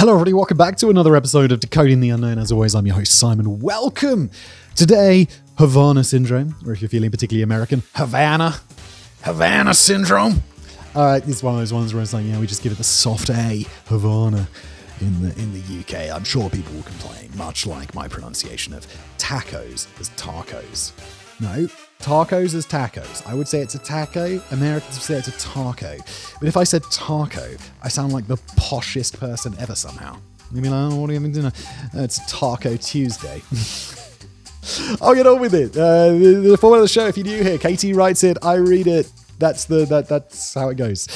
Hello everybody, welcome back to another episode of Decoding the Unknown. As always, I'm your host Simon. Welcome! Today, Havana Syndrome, or if you're feeling particularly American, Havana Syndrome. It's one of those ones where it's like, we just give it the soft A, Havana, in the UK. I'm sure people will complain, much like my pronunciation of tacos as tacos. No, tacos as tacos. I would say it's a taco. Americans would say it's a taco. But if I said taco, I sound like the poshest person ever somehow. You'd be like, what are you having dinner? It's Taco Tuesday. I'll get on with it. The format of the show, if you're new here, Katie writes it, I read it. That's how it goes.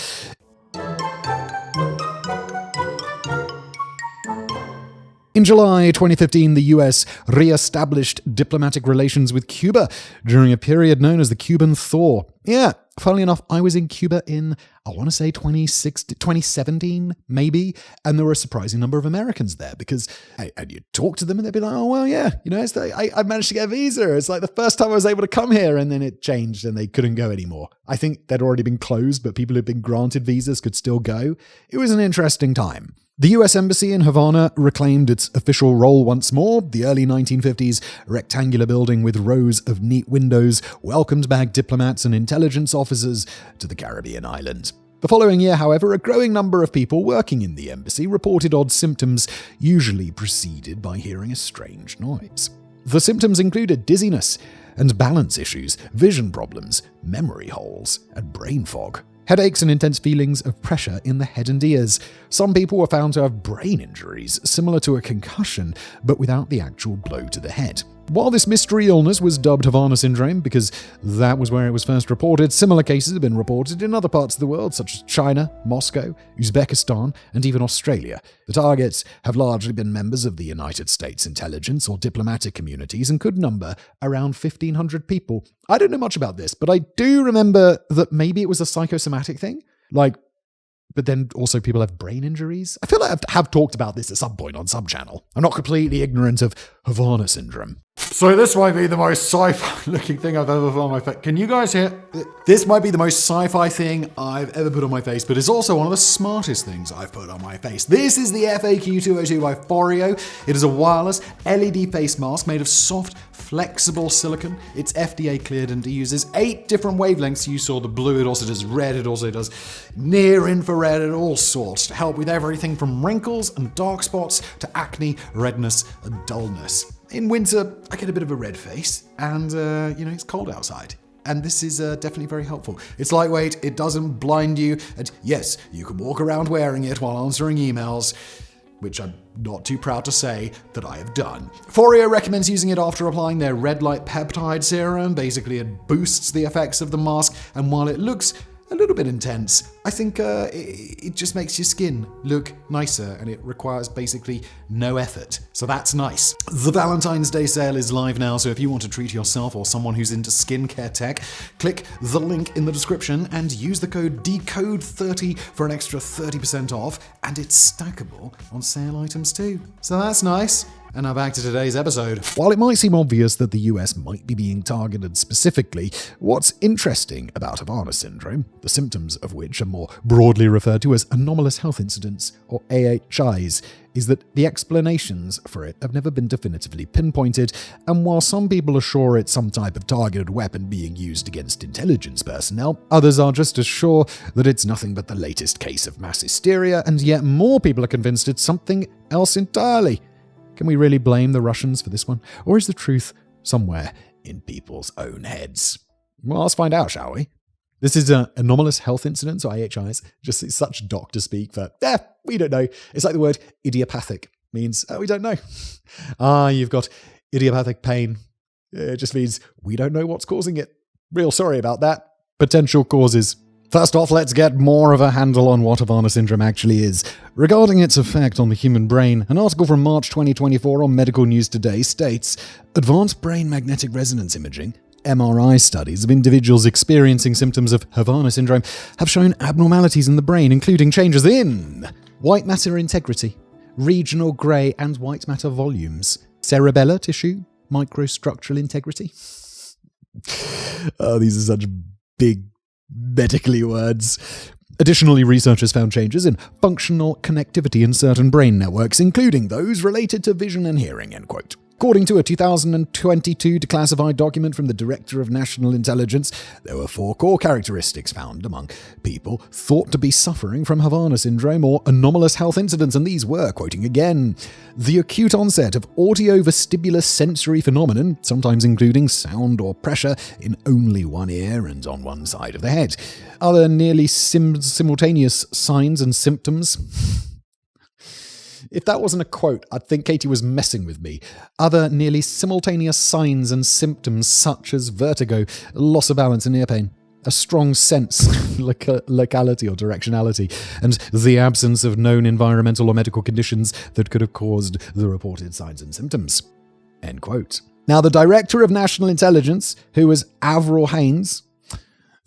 In July 2015, the US re-established diplomatic relations with Cuba during a period known as the Cuban Thaw. Yeah, funnily enough, I was in Cuba in, I want to say 2017, maybe, and there were a surprising number of Americans there because and you'd talk to them and they'd be like, oh, well, yeah, I managed to get a visa. It's like the first time I was able to come here, and then it changed and they couldn't go anymore. I think they'd already been closed, but people who'd been granted visas could still go. It was an interesting time. The US Embassy in Havana reclaimed its official role once more. The early 1950s rectangular building with rows of neat windows welcomed back diplomats and intelligence officers to the Caribbean island. The following year, however, a growing number of people working in the embassy reported odd symptoms, usually preceded by hearing a strange noise. The symptoms included dizziness and balance issues, vision problems, memory holes, and brain fog. Headaches and intense feelings of pressure in the head and ears. Some people were found to have brain injuries, similar to a concussion, but without the actual blow to the head. While this mystery illness was dubbed Havana Syndrome because that was where it was first reported, similar cases have been reported in other parts of the world, such as China, Moscow, Uzbekistan, and even Australia. The targets have largely been members of the United States intelligence or diplomatic communities and could number around 1,500 people. I don't know much about this, but I do remember that maybe it was a psychosomatic thing. But then also people have brain injuries. I feel like I have talked about this at some point on some channel. I'm not completely ignorant of Havana Syndrome. So this might be the most sci-fi looking thing I've ever put on my face. Can you guys hear? This might be the most sci-fi thing I've ever put on my face, but it's also one of the smartest things I've put on my face. This is the FAQ202 by Foreo. It is a wireless LED face mask made of soft, flexible silicone. It's FDA cleared and uses 8 different wavelengths. You saw the blue, it also does red, it also does near infrared, and all sorts to help with everything from wrinkles and dark spots to acne, redness, and dullness. In winter, I get a bit of a red face, and it's cold outside. And this is definitely very helpful. It's lightweight, it doesn't blind you, and yes, you can walk around wearing it while answering emails, which I'm not too proud to say that I have done. Foreo recommends using it after applying their red light peptide serum. Basically, it boosts the effects of the mask, and while it looks a little bit intense, I think it just makes your skin look nicer, and it requires basically no effort. So that's nice. The Valentine's Day sale is live now, so if you want to treat yourself or someone who's into skincare tech, click the link in the description and use the code DECODE30 for an extra 30% off, and it's stackable on sale items too. So that's nice. And now back to today's episode. While it might seem obvious that the US might be being targeted specifically, what's interesting about Havana Syndrome, the symptoms of which are more broadly referred to as anomalous health incidents, or AHIs, is that the explanations for it have never been definitively pinpointed, and while some people are sure it's some type of targeted weapon being used against intelligence personnel, others are just as sure that it's nothing but the latest case of mass hysteria, and yet more people are convinced it's something else entirely. Can we really blame the Russians for this one? Or is the truth somewhere in people's own heads? Well, let's find out, shall we? This is an anomalous health incident, so IHIs. Just it's such doctor speak for, we don't know. It's like the word idiopathic means, we don't know. You've got idiopathic pain. It just means we don't know what's causing it. Real sorry about that. Potential causes. First off, let's get more of a handle on what Havana Syndrome actually is. Regarding its effect on the human brain, an article from March 2024 on Medical News Today states, advanced brain magnetic resonance imaging, MRI studies of individuals experiencing symptoms of Havana Syndrome have shown abnormalities in the brain, including changes in white matter integrity, regional grey and white matter volumes, cerebellar tissue, microstructural integrity. Oh, these are such big medically words. Additionally, researchers found changes in functional connectivity in certain brain networks, including those related to vision and hearing, end quote. According to a 2022 declassified document from the Director of National Intelligence, there were 4 core characteristics found among people thought to be suffering from Havana syndrome or anomalous health incidents, and these were, quoting again, the acute onset of audiovestibular sensory phenomenon, sometimes including sound or pressure in only one ear and on one side of the head. Other nearly simultaneous signs and symptoms. If that wasn't a quote, I'd think Katie was messing with me. Other nearly simultaneous signs and symptoms such as vertigo, loss of balance and ear pain, a strong sense, locality or directionality, and the absence of known environmental or medical conditions that could have caused the reported signs and symptoms. End quote. Now, the Director of National Intelligence, who was Avril Haines,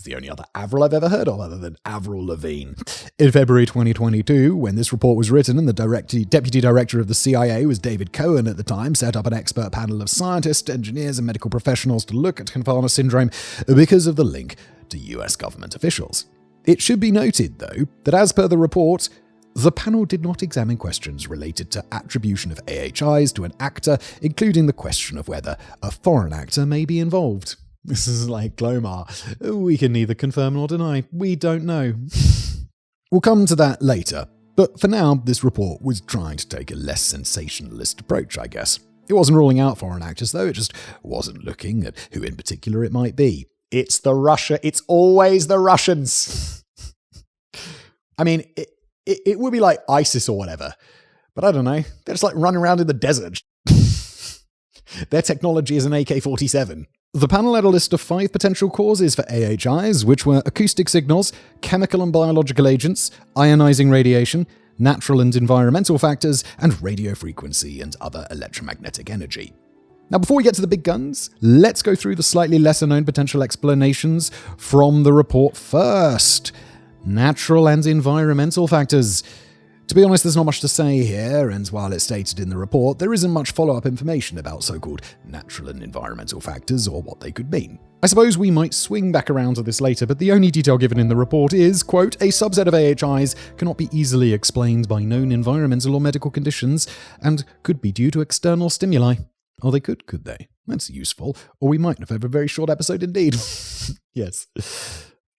the only other Avril I've ever heard of other than Avril Lavigne. In February 2022, when this report was written and the deputy director of the CIA was David Cohen at the time, set up an expert panel of scientists, engineers, and medical professionals to look at Havana syndrome because of the link to US government officials. It should be noted, though, that as per the report, the panel did not examine questions related to attribution of AHIs to an actor, including the question of whether a foreign actor may be involved. This is like Glomar. We can neither confirm nor deny. We don't know. We'll come to that later. But for now, this report was trying to take a less sensationalist approach, I guess. It wasn't ruling out foreign actors, though. It just wasn't looking at who in particular it might be. It's always the Russians. I mean, it would be like ISIS or whatever. But I don't know. They're just like running around in the desert. Their technology is an AK-47. The panel had a list of 5 potential causes for AHIs, which were acoustic signals, chemical and biological agents, ionizing radiation, natural and environmental factors, and radio frequency and other electromagnetic energy. Now, before we get to the big guns, let's go through the slightly lesser-known potential explanations from the report first. Natural and environmental factors. To be honest, there's not much to say here, and while it's stated in the report, there isn't much follow-up information about so-called natural and environmental factors or what they could mean. I suppose we might swing back around to this later, but the only detail given in the report is, quote, a subset of AHIs cannot be easily explained by known environmental or medical conditions and could be due to external stimuli. Oh, they could they? That's useful. Or we might have a very short episode indeed. Yes.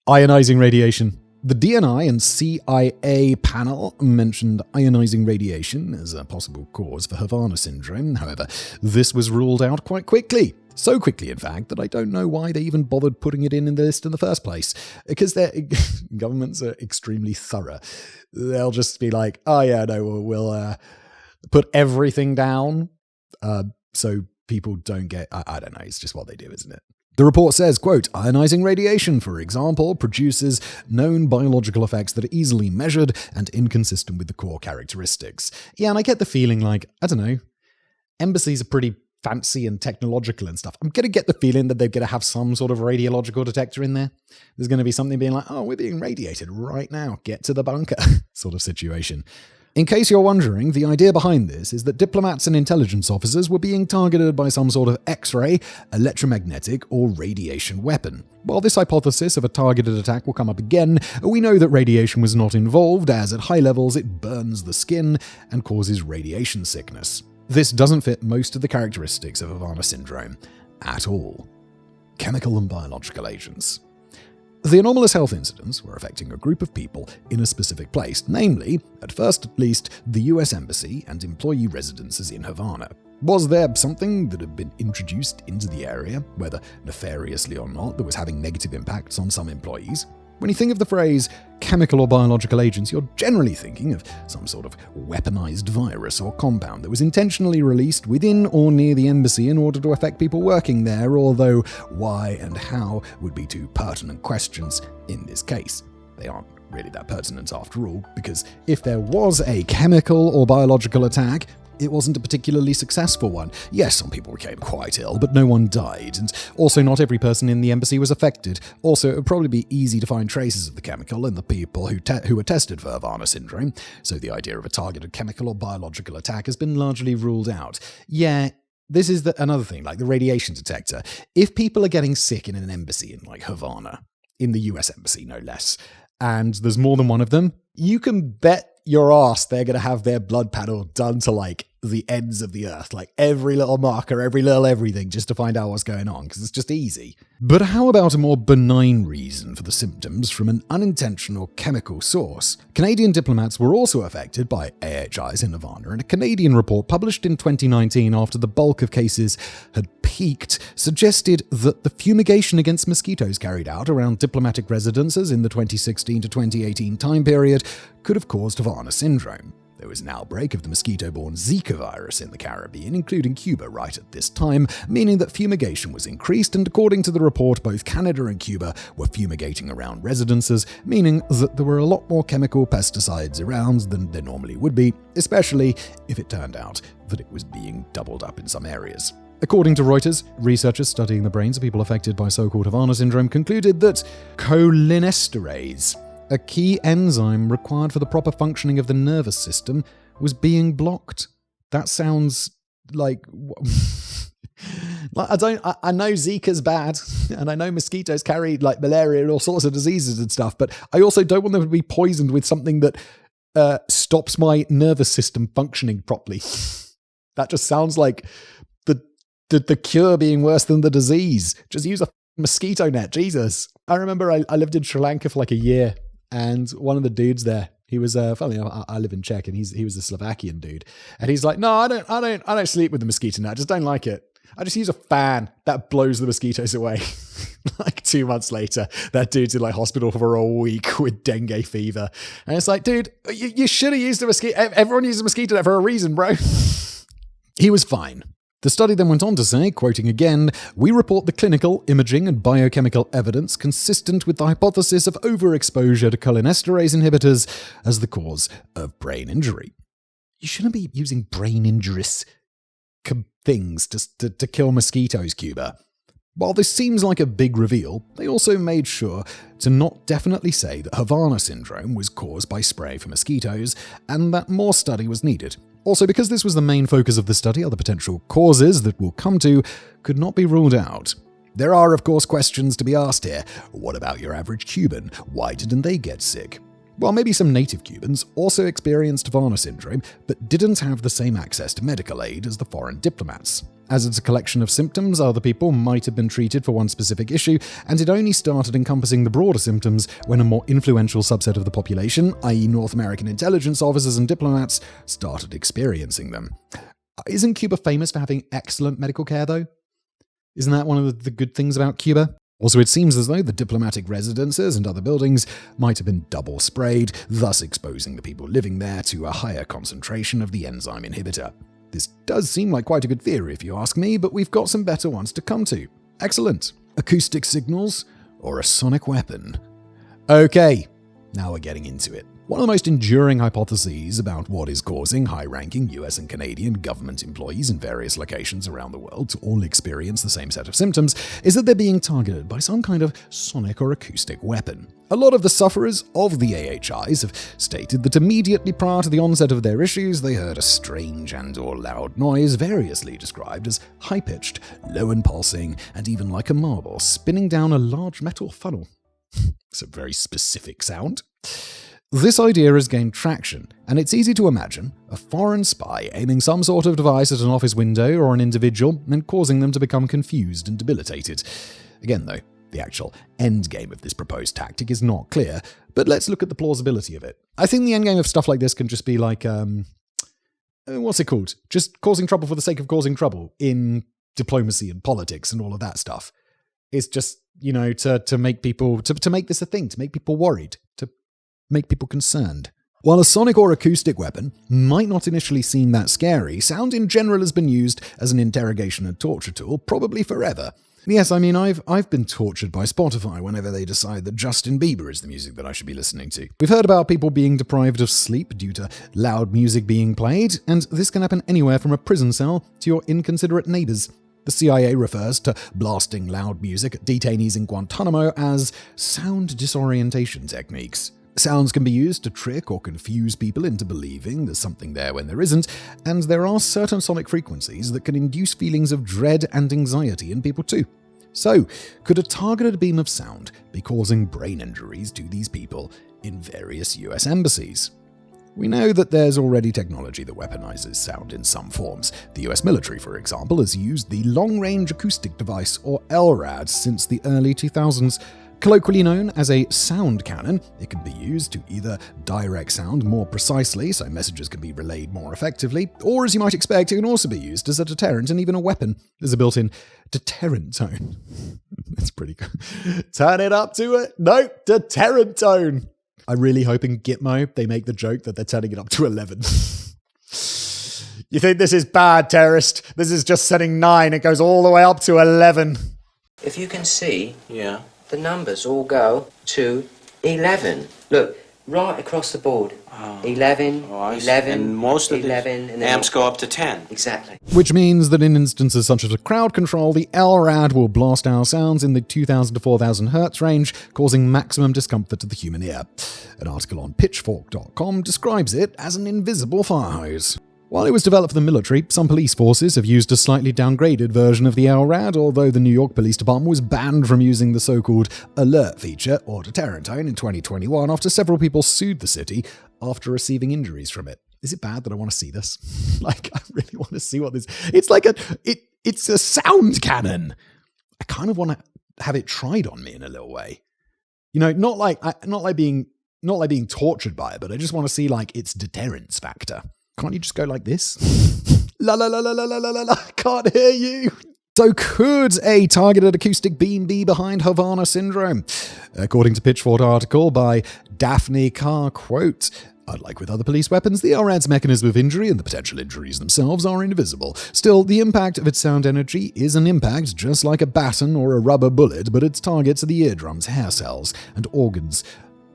Ionizing radiation. The DNI and CIA panel mentioned ionizing radiation as a possible cause for Havana syndrome. However, this was ruled out quite quickly. So quickly, in fact, that I don't know why they even bothered putting it in the list in the first place. Because their governments are extremely thorough. They'll just be like, oh yeah, no, we'll put everything down so people don't get... I don't know, it's just what they do, isn't it? The report says, quote, ionizing radiation, for example, produces known biological effects that are easily measured and inconsistent with the core characteristics. Yeah, and I get the feeling like, I don't know, embassies are pretty fancy and technological and stuff. I'm going to get the feeling that they're going to have some sort of radiological detector in there. There's going to be something being like, oh, we're being radiated right now. Get to the bunker sort of situation. In case you're wondering, the idea behind this is that diplomats and intelligence officers were being targeted by some sort of X-ray, electromagnetic, or radiation weapon. While this hypothesis of a targeted attack will come up again, we know that radiation was not involved, as at high levels it burns the skin and causes radiation sickness. This doesn't fit most of the characteristics of Havana syndrome at all. Chemical and biological agents. The anomalous health incidents were affecting a group of people in a specific place, namely, at first at least, the US Embassy and employee residences in Havana. Was there something that had been introduced into the area, whether nefariously or not, that was having negative impacts on some employees? When you think of the phrase chemical or biological agents, you're generally thinking of some sort of weaponized virus or compound that was intentionally released within or near the embassy in order to affect people working there, although why and how would be two pertinent questions in this case. They aren't really that pertinent after all, because if there was a chemical or biological attack, it wasn't a particularly successful one. Yes, some people became quite ill, but no one died, and also not every person in the embassy was affected. Also, it would probably be easy to find traces of the chemical in the people who were tested for Havana syndrome, so the idea of a targeted chemical or biological attack has been largely ruled out. Yeah, this is another thing, like the radiation detector. If people are getting sick in an embassy in like Havana, in the US embassy no less, and there's more than one of them, you can bet your ass they're going to have their blood panel done to like the ends of the earth, like every little marker, every little everything, just to find out what's going on, because it's just easy. But how about a more benign reason for the symptoms from an unintentional chemical source? Canadian diplomats were also affected by AHIs in Havana, and a Canadian report published in 2019 after the bulk of cases had peaked suggested that the fumigation against mosquitoes carried out around diplomatic residences in the 2016 to 2018 time period could have caused Havana syndrome. There was an outbreak of the mosquito-borne Zika virus in the Caribbean, including Cuba, right at this time, meaning that fumigation was increased, and according to the report, both Canada and Cuba were fumigating around residences, meaning that there were a lot more chemical pesticides around than there normally would be, especially if it turned out that it was being doubled up in some areas. According to Reuters, researchers studying the brains of people affected by so-called Havana syndrome concluded that cholinesterase, a key enzyme required for the proper functioning of the nervous system, was being blocked. That sounds like... I know Zika's bad, and I know mosquitoes carry like malaria and all sorts of diseases and stuff, but I also don't want them to be poisoned with something that stops my nervous system functioning properly. That just sounds like the cure being worse than the disease. Just use a mosquito net, Jesus. I remember I lived in Sri Lanka for like a year, and one of the dudes there, he was funny enough, I live in Czech, and he was a Slovakian dude, and he's like, no, I don't sleep with the mosquito net. I just don't like it. I just use a fan that blows the mosquitoes away. Like 2 months later, that dude's in like hospital for a week with dengue fever, and it's like, dude, you should have used a mosquito. Everyone uses a mosquito net for a reason, bro. He was fine. The study then went on to say, quoting again, "We report the clinical, imaging, and biochemical evidence consistent with the hypothesis of overexposure to cholinesterase inhibitors as the cause of brain injury." You shouldn't be using brain injurious things to kill mosquitoes, Cuba. While this seems like a big reveal, they also made sure to not definitely say that Havana syndrome was caused by spray for mosquitoes, and that more study was needed. Also, because this was the main focus of the study, other potential causes that we'll come to could not be ruled out. There are, of course, questions to be asked here. What about your average Cuban? Why didn't they get sick? Well, maybe some native Cubans also experienced Havana syndrome, but didn't have the same access to medical aid as the foreign diplomats. As it's a collection of symptoms, other people might have been treated for one specific issue, and it only started encompassing the broader symptoms when a more influential subset of the population, i.e. North American intelligence officers and diplomats, started experiencing them. Isn't Cuba famous for having excellent medical care, though? Isn't that one of the good things about Cuba? Also, it seems as though the diplomatic residences and other buildings might have been double sprayed, thus exposing the people living there to a higher concentration of the enzyme inhibitor. This does seem like quite a good theory if you ask me, but we've got some better ones to come to. Excellent. Acoustic signals or a sonic weapon? Okay, now we're getting into it. One of the most enduring hypotheses about what is causing high-ranking US and Canadian government employees in various locations around the world to all experience the same set of symptoms is that they're being targeted by some kind of sonic or acoustic weapon. A lot of the sufferers of the AHIs have stated that immediately prior to the onset of their issues, they heard a strange and/or loud noise variously described as high-pitched, low and pulsing, and even like a marble spinning down a large metal funnel. It's a very specific sound. This idea has gained traction, and it's easy to imagine a foreign spy aiming some sort of device at an office window or an individual and causing them to become confused and debilitated. Again, though, the actual endgame of this proposed tactic is not clear, but let's look at the plausibility of it. I think the endgame of stuff like this can just be like, what's it called? Just causing trouble for the sake of causing trouble in diplomacy and politics and all of that stuff. It's just, to make people, to make this a thing, to make people worried, to make people concerned. While a sonic or acoustic weapon might not initially seem that scary, sound in general has been used as an interrogation and torture tool probably forever. Yes, I mean, I've been tortured by Spotify whenever they decide that Justin Bieber is the music that I should be listening to. We've heard about people being deprived of sleep due to loud music being played, and this can happen anywhere from a prison cell to your inconsiderate neighbors. The CIA refers to blasting loud music at detainees in Guantanamo as sound disorientation techniques. Sounds can be used to trick or confuse people into believing there's something there when there isn't, and there are certain sonic frequencies that can induce feelings of dread and anxiety in people too. So, could a targeted beam of sound be causing brain injuries to these people in various US embassies. We know that there's already technology that weaponizes sound in some forms. The US military, for example, has used the Long-Range Acoustic Device, or LRAD, since the early 2000s. Colloquially known as a sound cannon, it can be used to either direct sound more precisely so messages can be relayed more effectively, or as you might expect, it can also be used as a deterrent and even a weapon. There's a built-in deterrent tone. That's pretty good. Turn it up to it. No, deterrent tone. I really hope in Gitmo they make the joke that they're turning it up to 11. You think this is bad, terrorist? This is just setting 9. It goes all the way up to 11. If you can see, the numbers all go to 11. Look, right across the board. 11, 11, and most of 11, the and amps go up to 10. Exactly. Which means that in instances such as a crowd control, the LRAD will blast out sounds in the 2000 to 4000 hertz range, causing maximum discomfort to the human ear. An article on pitchfork.com describes it as an invisible fire hose. While it was developed for the military, some police forces have used a slightly downgraded version of the LRAD, although the New York Police Department was banned from using the so-called alert feature, or deterrent tone, in 2021 after several people sued the city after receiving injuries from it. Is it bad that I want to see this? I really want to see what this... It's a sound cannon! I kind of want to have it tried on me in a little way. Not like being tortured by it, but I just want to see, its deterrence factor. Can't you just go like this? La la la la la la la la, can't hear you. So could a targeted acoustic beam be behind Havana syndrome? According to Pitchfork article by Daphne Carr, quote, "Unlike with other police weapons, the LRAD's mechanism of injury and the potential injuries themselves are invisible. Still, the impact of its sound energy is an impact, just like a baton or a rubber bullet, but its targets are the eardrums, hair cells, and organs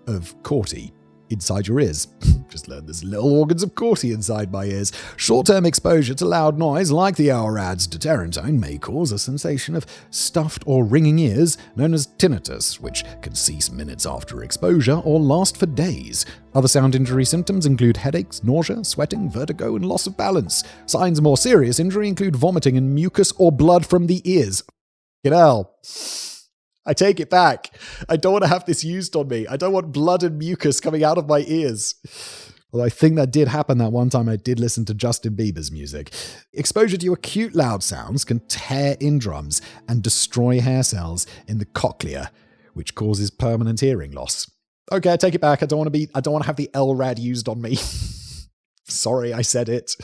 of Corti inside your ears." Just learned there's little organs of Corti inside my ears. Short-term exposure to loud noise, like the LRAD's deterrent tone, may cause a sensation of stuffed or ringing ears, known as tinnitus, which can cease minutes after exposure or last for days. Other sound injury symptoms include headaches, nausea, sweating, vertigo, and loss of balance. Signs of more serious injury include vomiting and mucus or blood from the ears. Hell. I take it back. I don't want to have this used on me. I don't want blood and mucus coming out of my ears. Although I think that did happen that one time I did listen to Justin Bieber's music. Exposure to acute loud sounds can tear eardrums and destroy hair cells in the cochlea, which causes permanent hearing loss. Okay, I take it back. I don't want to have the LRAD used on me. Sorry, I said it.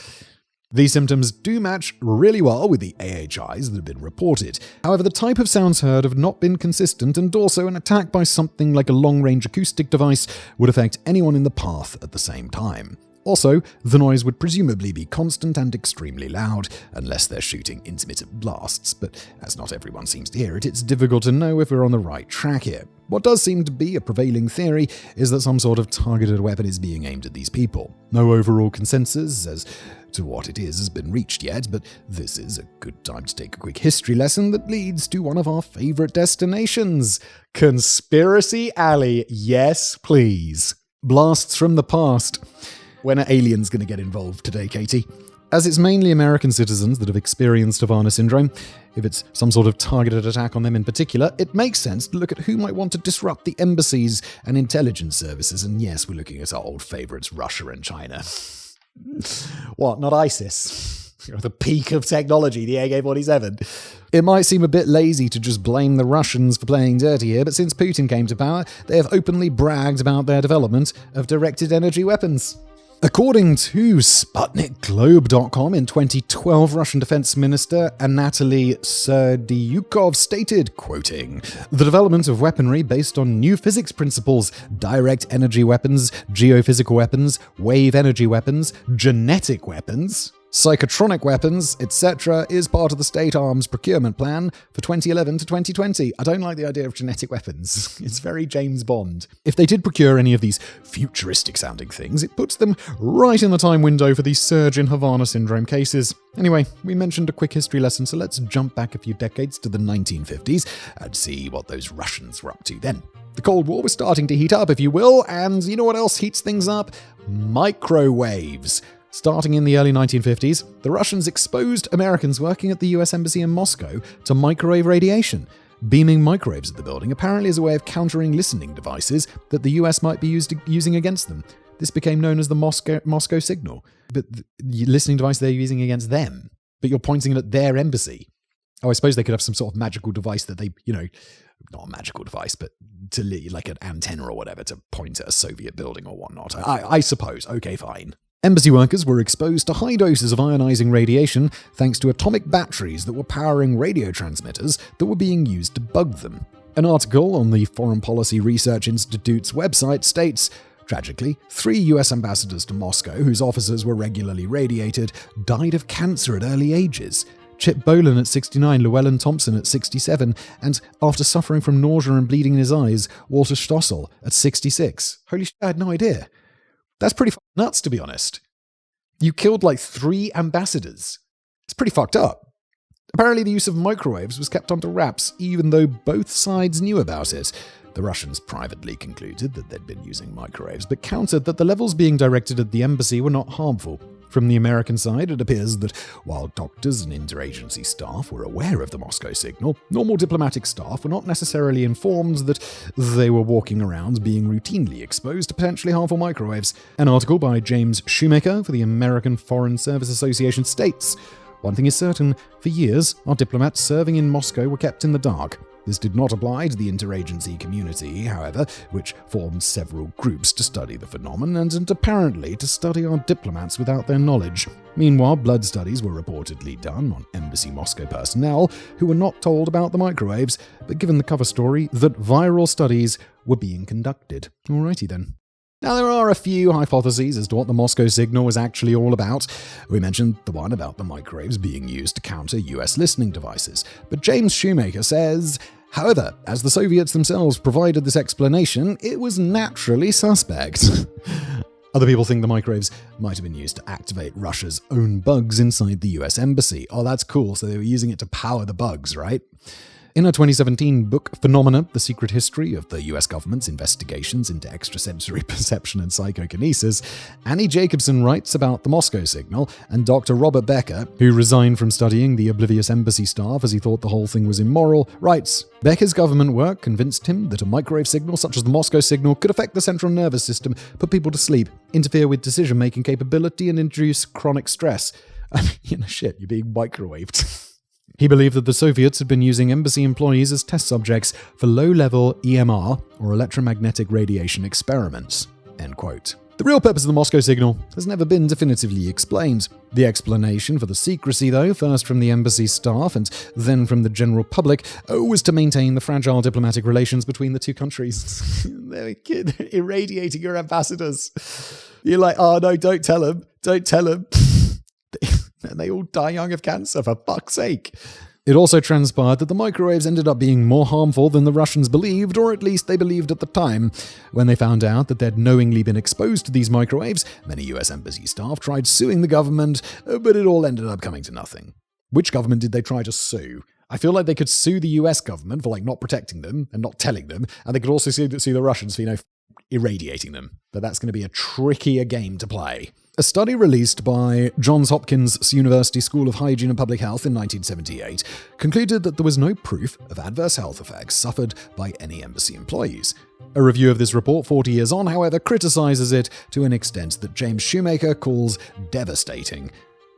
These symptoms do match really well with the AHIs that have been reported. However, the type of sounds heard have not been consistent, and also an attack by something like a long-range acoustic device would affect anyone in the path at the same time. Also, the noise would presumably be constant and extremely loud, unless they're shooting intermittent blasts, but as not everyone seems to hear it, it's difficult to know if we're on the right track here. What does seem to be a prevailing theory is that some sort of targeted weapon is being aimed at these people. No overall consensus as to what it is has been reached yet, but this is a good time to take a quick history lesson that leads to one of our favorite destinations. Conspiracy Alley. Yes, please. Blasts from the past. When are aliens going to get involved today, Katie? As it's mainly American citizens that have experienced Havana syndrome, if it's some sort of targeted attack on them in particular, it makes sense to look at who might want to disrupt the embassies and intelligence services. And yes, we're looking at our old favourites, Russia and China. What, not ISIS? The peak of technology, the AK-47. It might seem a bit lazy to just blame the Russians for playing dirty here, but since Putin came to power, they have openly bragged about their development of directed energy weapons. According to SputnikGlobe.com, in 2012, Russian Defense Minister Anatoly Serdyukov stated, quoting, "The development of weaponry based on new physics principles, direct energy weapons, geophysical weapons, wave energy weapons, genetic weapons, psychotronic weapons, etc. is part of the state arms procurement plan for 2011 to 2020. I don't like the idea of genetic weapons. It's very James Bond. If they did procure any of these futuristic-sounding things, it puts them right in the time window for the surge in Havana syndrome cases. Anyway, we mentioned a quick history lesson, so let's jump back a few decades to the 1950s and see what those Russians were up to then. The Cold War was starting to heat up, if you will, and you know what else heats things up? Microwaves. Starting in the early 1950s, the Russians exposed Americans working at the US Embassy in Moscow to microwave radiation. beaming microwaves at the building apparently as a way of countering listening devices that the US might be using against them. This became known as the Moscow signal. But the listening device they're using against them, but you're pointing it at their embassy. Oh, I suppose they could have some sort of magical device that they, not a magical device, but like an antenna or whatever to point at a Soviet building or whatnot. I suppose. Okay, fine. Embassy workers were exposed to high doses of ionizing radiation thanks to atomic batteries that were powering radio transmitters that were being used to bug them. An article on the Foreign Policy Research Institute's website states, tragically, 3 US ambassadors to Moscow, whose officers were regularly radiated, died of cancer at early ages. Chip Bolan at 69, Llewellyn Thompson at 67, and after suffering from nausea and bleeding in his eyes, Walter Stossel at 66. Holy shit, I had no idea. That's pretty nuts, to be honest. You killed like 3 ambassadors. It's pretty fucked up. Apparently the use of microwaves was kept under wraps, even though both sides knew about it. The Russians privately concluded that they'd been using microwaves, but countered that the levels being directed at the embassy were not harmful. From the American side, it appears that while doctors and interagency staff were aware of the Moscow signal, normal diplomatic staff were not necessarily informed that they were walking around being routinely exposed to potentially harmful microwaves. An article by James Shoemaker for the American Foreign Service Association states, "One thing is certain, for years, our diplomats serving in Moscow were kept in the dark. This did not apply to the interagency community, however, which formed several groups to study the phenomenon and apparently to study our diplomats without their knowledge. Meanwhile, blood studies were reportedly done on Embassy Moscow personnel who were not told about the microwaves, but given the cover story that viral studies were being conducted." Alrighty then. Now, there are a few hypotheses as to what the Moscow signal was actually all about. We mentioned the one about the microwaves being used to counter US listening devices. But James Shoemaker says, however, as the Soviets themselves provided this explanation, it was naturally suspect. Other people think the microwaves might have been used to activate Russia's own bugs inside the US embassy. Oh, that's cool. So they were using it to power the bugs, right? In her 2017 book, Phenomena, The Secret History of the US Government's Investigations into Extrasensory Perception and Psychokinesis, Annie Jacobson writes about the Moscow signal, and Dr. Robert Becker, who resigned from studying the oblivious embassy staff as he thought the whole thing was immoral, writes, "Becker's government work convinced him that a microwave signal such as the Moscow signal could affect the central nervous system, put people to sleep, interfere with decision-making capability, and induce chronic stress." I mean, shit, you're being microwaved. He believed that the Soviets had been using embassy employees as test subjects for low-level EMR, or electromagnetic radiation experiments. End quote. The real purpose of the Moscow signal has never been definitively explained. The explanation for the secrecy, though, first from the embassy staff and then from the general public, was to maintain the fragile diplomatic relations between the two countries. They're irradiating your ambassadors. You're like, oh no, don't tell them. And they all die young of cancer, for fuck's sake. It also transpired that the microwaves ended up being more harmful than the Russians believed, or at least they believed at the time. When they found out that they'd knowingly been exposed to these microwaves, many US embassy staff tried suing the government, but it all ended up coming to nothing. Which government did they try to sue? I feel like they could sue the US government for not protecting them and not telling them, and they could also sue the Russians for, irradiating them. But that's going to be a trickier game to play. A study released by Johns Hopkins University School of Hygiene and Public Health in 1978 concluded that there was no proof of adverse health effects suffered by any embassy employees. A review of this report 40 years on, however, criticizes it to an extent that James Shoemaker calls devastating.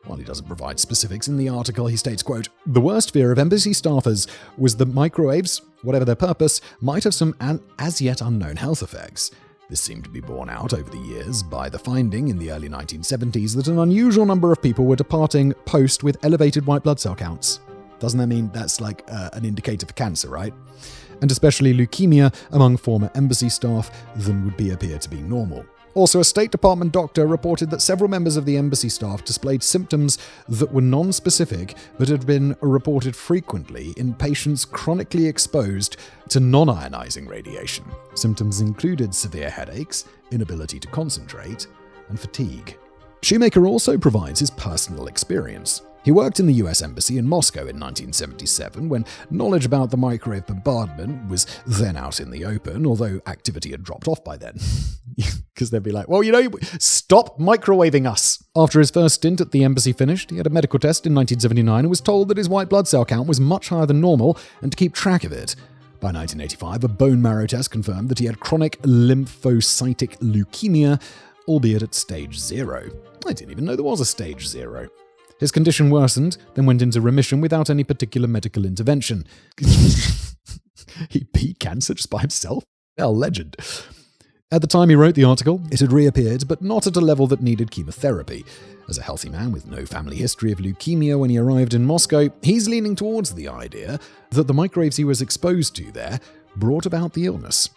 While he doesn't provide specifics in the article, he states, quote, "The worst fear of embassy staffers was that microwaves, whatever their purpose, might have some as yet unknown health effects. This seemed to be borne out over the years by the finding in the early 1970s that an unusual number of people were departing post with elevated white blood cell counts." Doesn't that mean that's an indicator for cancer, right? And especially leukemia among former embassy staff than would appear to be normal. Also, a State Department doctor reported that several members of the embassy staff displayed symptoms that were non-specific but had been reported frequently in patients chronically exposed to non-ionizing radiation. Symptoms included severe headaches, inability to concentrate, and fatigue. Shoemaker also provides his personal experience. He worked in the US Embassy in Moscow in 1977 when knowledge about the microwave bombardment was then out in the open, although activity had dropped off by then. Because they'd be like, well, stop microwaving us. After his first stint at the embassy finished, he had a medical test in 1979 and was told that his white blood cell count was much higher than normal and to keep track of it. By 1985, a bone marrow test confirmed that he had chronic lymphocytic leukemia, albeit at stage 0. I didn't even know there was a stage 0. His condition worsened, then went into remission without any particular medical intervention. He beat cancer just by himself? Well, legend. At the time he wrote the article, it had reappeared, but not at a level that needed chemotherapy. As a healthy man with no family history of leukemia when he arrived in Moscow, he's leaning towards the idea that the microwaves he was exposed to there brought about the illness.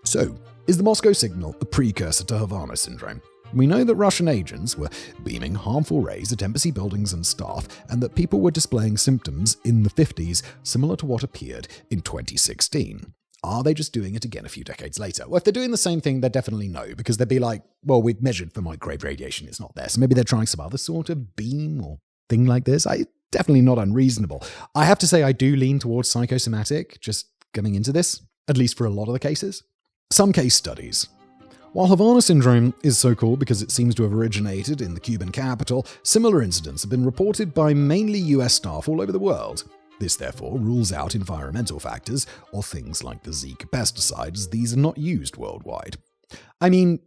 So, is the Moscow signal a precursor to Havana syndrome? We know that Russian agents were beaming harmful rays at embassy buildings and staff, and that people were displaying symptoms in the 50s similar to what appeared in 2016. Are they just doing it again a few decades later? Well, if they're doing the same thing, they're definitely no, because they'd be like, well, we've measured for microwave radiation, it's not there. So maybe they're trying some other sort of beam or thing like this. Definitely not unreasonable. I have to say I do lean towards psychosomatic, just coming into this, at least for a lot of the cases. Some case studies. While Havana syndrome is so called because it seems to have originated in the Cuban capital, similar incidents have been reported by mainly US staff all over the world. This therefore rules out environmental factors or things like the Zika pesticide, as these are not used worldwide. I mean,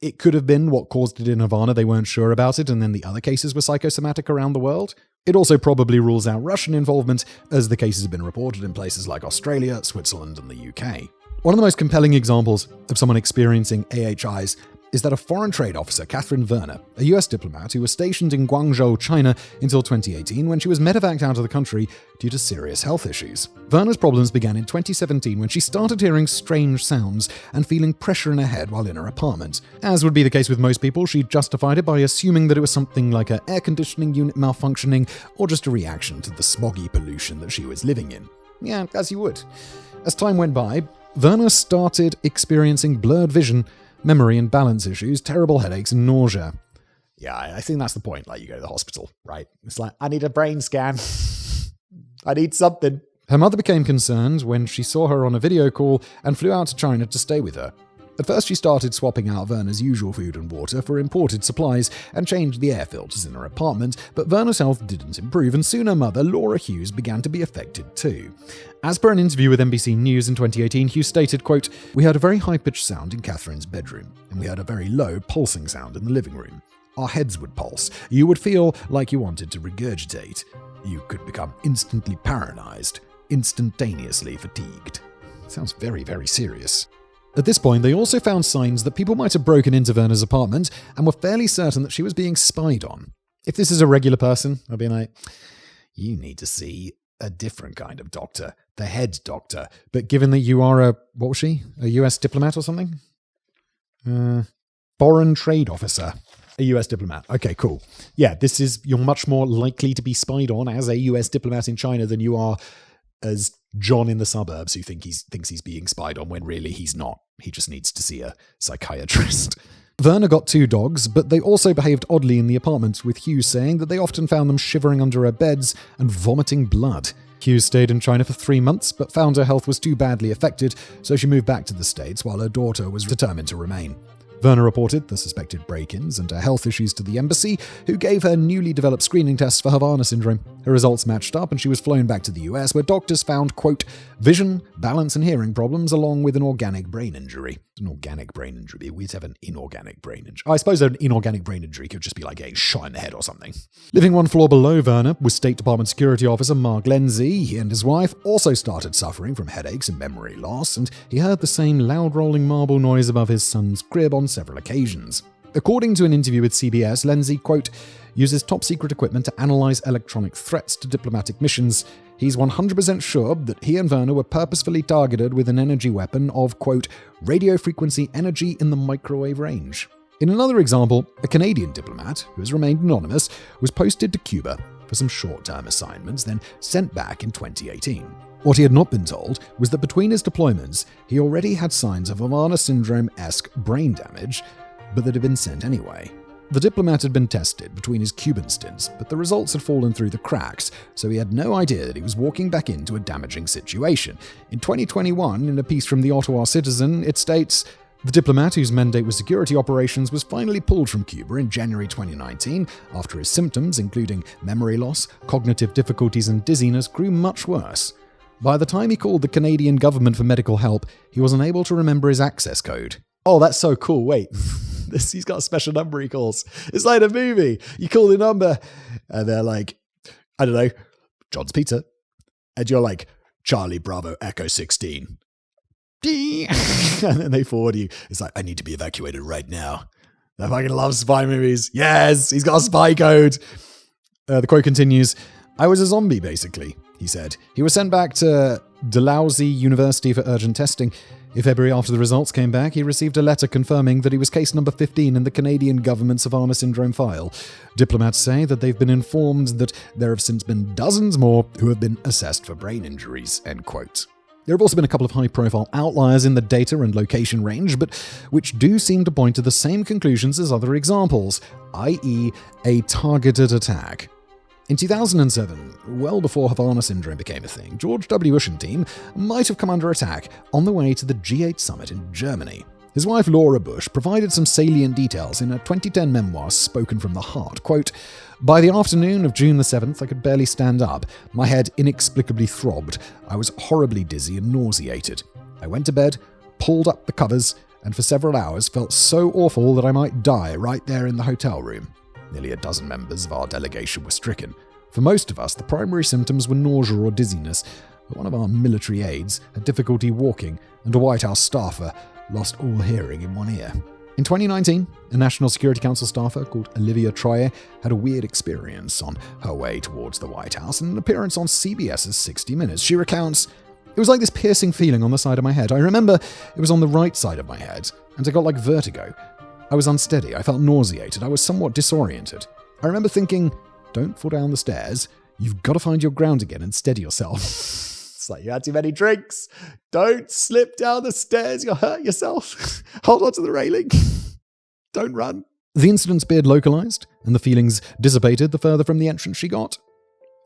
it could have been what caused it in Havana, they weren't sure about it, and then the other cases were psychosomatic around the world. It also probably rules out Russian involvement, as the cases have been reported in places like Australia, Switzerland, and the UK. One of the most compelling examples of someone experiencing AHIs is that of foreign trade officer Catherine Werner, a US diplomat who was stationed in Guangzhou, China until 2018 when she was medevaced out of the country due to serious health issues. Werner's problems began in 2017 when she started hearing strange sounds and feeling pressure in her head while in her apartment. As would be the case with most people, she justified it by assuming that it was something like her air conditioning unit malfunctioning or just a reaction to the smoggy pollution that she was living in. Yeah, as you would. As time went by, Werner started experiencing blurred vision, memory and balance issues, terrible headaches, and nausea. Yeah, I think that's the point. Like, you go to the hospital, right? It's like, I need a brain scan. I need something. Her mother became concerned when she saw her on a video call and flew out to China to stay with her. At first, she started swapping out Werner's usual food and water for imported supplies and changed the air filters in her apartment, but Werner's health didn't improve, and soon her mother, Laura Hughes, began to be affected too. As per an interview with NBC News in 2018, Hughes stated, quote, "We heard a very high-pitched sound in Catherine's bedroom, and we heard a very low, pulsing sound in the living room. Our heads would pulse. You would feel like you wanted to regurgitate. You could become instantly paralyzed, instantaneously fatigued." Sounds very, very serious. At this point, they also found signs that people might have broken into Werner's apartment and were fairly certain that she was being spied on. If this is a regular person, I'd be like, you need to see a different kind of doctor, the head doctor. But given that you are what was she? A US diplomat or something? Foreign trade officer. A US diplomat. Okay, cool. Yeah, you're much more likely to be spied on as a US diplomat in China than you are as John in the suburbs who thinks he's being spied on when really he's not. He just needs to see a psychiatrist. Werner got 2 dogs, but they also behaved oddly in the apartment, with Hughes saying that they often found them shivering under her beds and vomiting blood. Hughes stayed in China for 3 months, but found her health was too badly affected, so she moved back to the States while her daughter was determined to remain. Werner reported the suspected break-ins and her health issues to the embassy, who gave her newly developed screening tests for Havana syndrome. Her results matched up and she was flown back to the US, where doctors found, quote, vision, balance and hearing problems along with an organic brain injury. An organic brain injury. We'd have an inorganic brain injury. I suppose an inorganic brain injury could just be like getting shot in the head or something. Living one floor below Werner was State Department security officer Mark Lindsay. He and his wife also started suffering from headaches and memory loss, and he heard the same loud rolling marble noise above his son's crib on several occasions. According to an interview with CBS, Lindsay, quote, uses top-secret equipment to analyze electronic threats to diplomatic missions. He's 100% sure that he and Werner were purposefully targeted with an energy weapon of, quote, radio frequency energy in the microwave range. In another example, a Canadian diplomat, who has remained anonymous, was posted to Cuba for some short-term assignments, then sent back in 2018. What he had not been told was that between his deployments, he already had signs of Havana syndrome-esque brain damage, but that had been sent anyway. The diplomat had been tested between his Cuban stints, but the results had fallen through the cracks, so he had no idea that he was walking back into a damaging situation. In 2021, in a piece from the Ottawa Citizen, it states, "The diplomat, whose mandate was security operations, was finally pulled from Cuba in January 2019 after his symptoms, including memory loss, cognitive difficulties, and dizziness, grew much worse. By the time he called the Canadian government for medical help, he was unable to remember his access code." Oh, that's so cool. Wait. He's got a special number he calls. It's like a movie. You call the number and they're like, I don't know, John's Pizza. And you're like, Charlie Bravo Echo 16. And then they forward you. It's like, I need to be evacuated right now. I fucking love spy movies. Yes, he's got a spy code. The quote continues, "I was a zombie, basically," he said. He was sent back to Dalhousie University for urgent testing. In February, after the results came back, he received a letter confirming that he was case number 15 in the Canadian government's Havana syndrome file. Diplomats say that they've been informed that there have since been dozens more who have been assessed for brain injuries, end quote. There have also been a couple of high-profile outliers in the data and location range, but which do seem to point to the same conclusions as other examples, i.e. a targeted attack. In 2007, well before Havana syndrome became a thing, George W. Bush and team might have come under attack on the way to the G8 summit in Germany. His wife Laura Bush provided some salient details in a 2010 memoir, Spoken from the Heart. Quote, "By the afternoon of June the 7th, I could barely stand up. My head inexplicably throbbed. I was horribly dizzy and nauseated. I went to bed, pulled up the covers, and for several hours felt so awful that I might die right there in the hotel room. Nearly a dozen members of our delegation were stricken. For most of us, the primary symptoms were nausea or dizziness, but one of our military aides had difficulty walking, and a White House staffer lost all hearing in one ear." In 2019, a National Security Council staffer called Olivia Troyer had a weird experience on her way towards the White House in an appearance on CBS's 60 Minutes. She recounts, "It was like this piercing feeling on the side of my head. I remember it was on the right side of my head, and I got like vertigo. I was unsteady, I felt nauseated, I was somewhat disoriented. I remember thinking, don't fall down the stairs, you've got to find your ground again and steady yourself." It's like, you had too many drinks. Don't slip down the stairs, you'll hurt yourself. Hold on to the railing. Don't run. The incidents appeared localized, and the feelings dissipated the further from the entrance she got.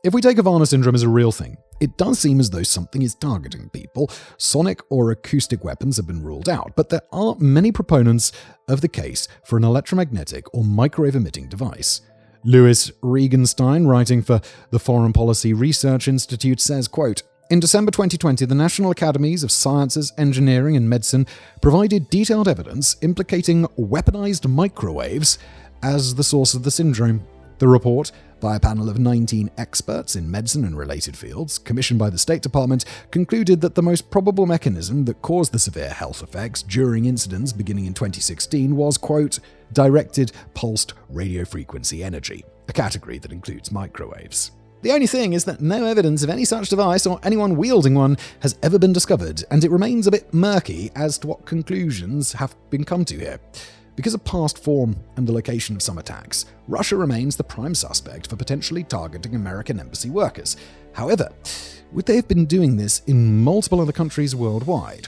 If we take Havana syndrome as a real thing, it does seem as though something is targeting people. Sonic or acoustic weapons have been ruled out, but there are many proponents of the case for an electromagnetic or microwave-emitting device. Louis Regenstein, writing for the Foreign Policy Research Institute, says, quote, "In December 2020, the National Academies of Sciences, Engineering and Medicine provided detailed evidence implicating weaponized microwaves as the source of the syndrome. The report, by a panel of 19 experts in medicine and related fields, commissioned by the State Department, concluded that the most probable mechanism that caused the severe health effects during incidents beginning in 2016 was, quote, directed pulsed radiofrequency energy, a category that includes microwaves. The only thing is that no evidence of any such device or anyone wielding one has ever been discovered, and it remains a bit murky as to what conclusions have been come to here. Because of past form and the location of some attacks, Russia remains the prime suspect for potentially targeting American embassy workers. However, would they have been doing this in multiple other countries worldwide?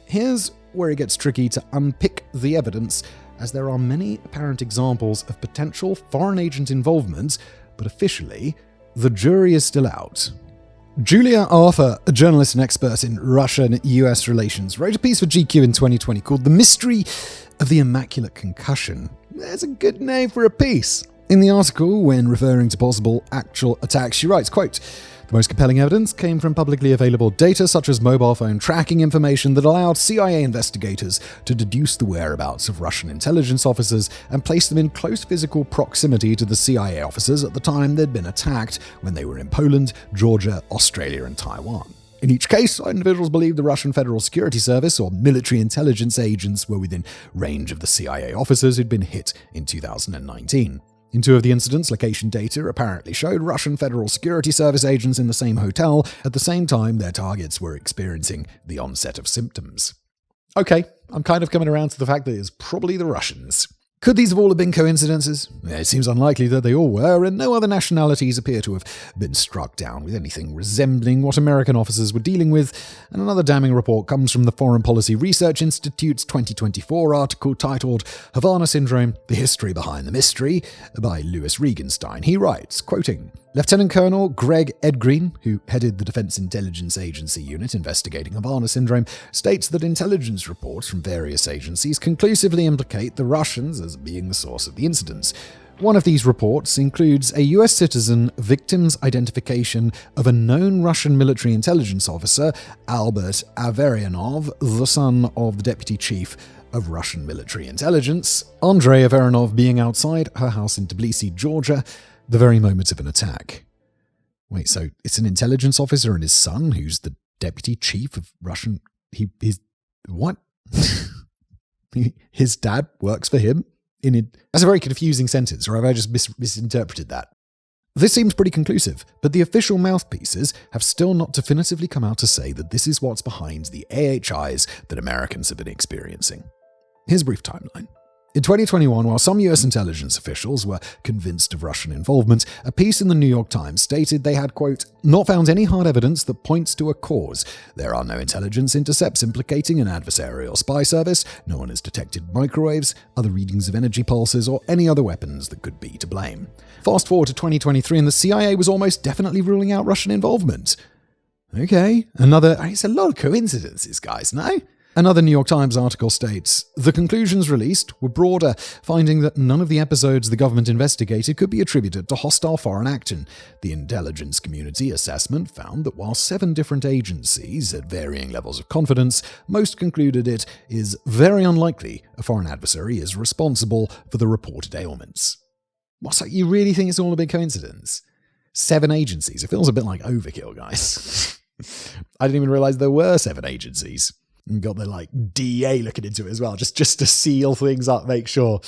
Here's where it gets tricky to unpick the evidence, as there are many apparent examples of potential foreign agent involvement, but officially, the jury is still out. Julia Arthur, a journalist and expert in Russian-US relations, wrote a piece for GQ in 2020 called "The Mystery of the Immaculate Concussion." There's a good name for a piece. In the article, when referring to possible actual attacks, she writes, quote, "The most compelling evidence came from publicly available data such as mobile phone tracking information that allowed CIA investigators to deduce the whereabouts of Russian intelligence officers and place them in close physical proximity to the CIA officers at the time they'd been attacked when they were in Poland, Georgia, Australia, and Taiwan. In each case, individuals believed the Russian Federal Security Service or military intelligence agents were within range of the CIA officers who'd been hit in 2019. In two of the incidents, location data apparently showed Russian Federal Security Service agents in the same hotel at the same time their targets were experiencing the onset of symptoms." Okay, I'm kind of coming around to the fact that it's probably the Russians. Could these have all been coincidences? It seems unlikely that they all were, and no other nationalities appear to have been struck down with anything resembling what American officers were dealing with, and another damning report comes from the Foreign Policy Research Institute's 2024 article titled Havana Syndrome, The History Behind the Mystery, by Louis Regenstein. He writes, quoting, Lieutenant Colonel Greg Edgreen, who headed the Defense Intelligence Agency unit investigating Havana Syndrome, states that intelligence reports from various agencies conclusively implicate the Russians as being the source of the incidents. One of these reports includes a US citizen victim's identification of a known Russian military intelligence officer, Albert Averianov, the son of the deputy chief of Russian military intelligence, Andrei Averianov, being outside her house in Tbilisi, Georgia, the very moment of an attack. Wait, so it's an intelligence officer and his son who's the deputy chief of Russian... What? His dad works for him? That's a very confusing sentence, or have I just misinterpreted that? This seems pretty conclusive, but the official mouthpieces have still not definitively come out to say that this is what's behind the AHIs that Americans have been experiencing. Here's a brief timeline. In 2021, while some US intelligence officials were convinced of Russian involvement, a piece in the New York Times stated they had, quote, not found any hard evidence that points to a cause. There are no intelligence intercepts implicating an adversarial spy service. No one has detected microwaves, other readings of energy pulses, or any other weapons that could be to blame. Fast forward to 2023, and the CIA was almost definitely ruling out Russian involvement. Okay, it's a lot of coincidences, guys, no? Another New York Times article states, the conclusions released were broader, finding that none of the episodes the government investigated could be attributed to hostile foreign action. The intelligence community assessment found that while 7 different agencies at varying levels of confidence, most concluded it is very unlikely a foreign adversary is responsible for the reported ailments. What's that? You really think it's all a big coincidence? 7 agencies. It feels a bit like overkill, guys. I didn't even realize there were 7 agencies. And got the DEA looking into it as well, just to seal things up, make sure.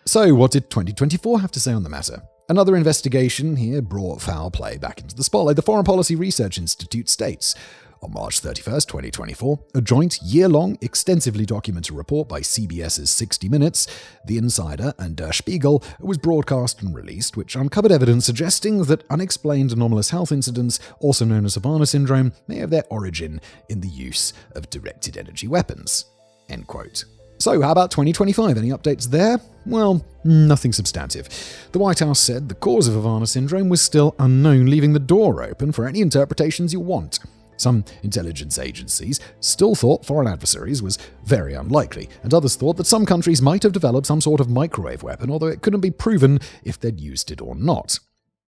So what did 2024 have to say on the matter? Another investigation here brought foul play back into the spotlight. The Foreign Policy Research Institute states, on March 31st, 2024, a joint year-long, extensively documented report by CBS's 60 Minutes, The Insider, and Der Spiegel was broadcast and released, which uncovered evidence suggesting that unexplained anomalous health incidents, also known as Havana Syndrome, may have their origin in the use of directed energy weapons. End quote. So, how about 2025? Any updates there? Well, nothing substantive. The White House said the cause of Havana Syndrome was still unknown, leaving the door open for any interpretations you want. Some intelligence agencies still thought foreign adversaries was very unlikely, and others thought that some countries might have developed some sort of microwave weapon, although it couldn't be proven if they'd used it or not.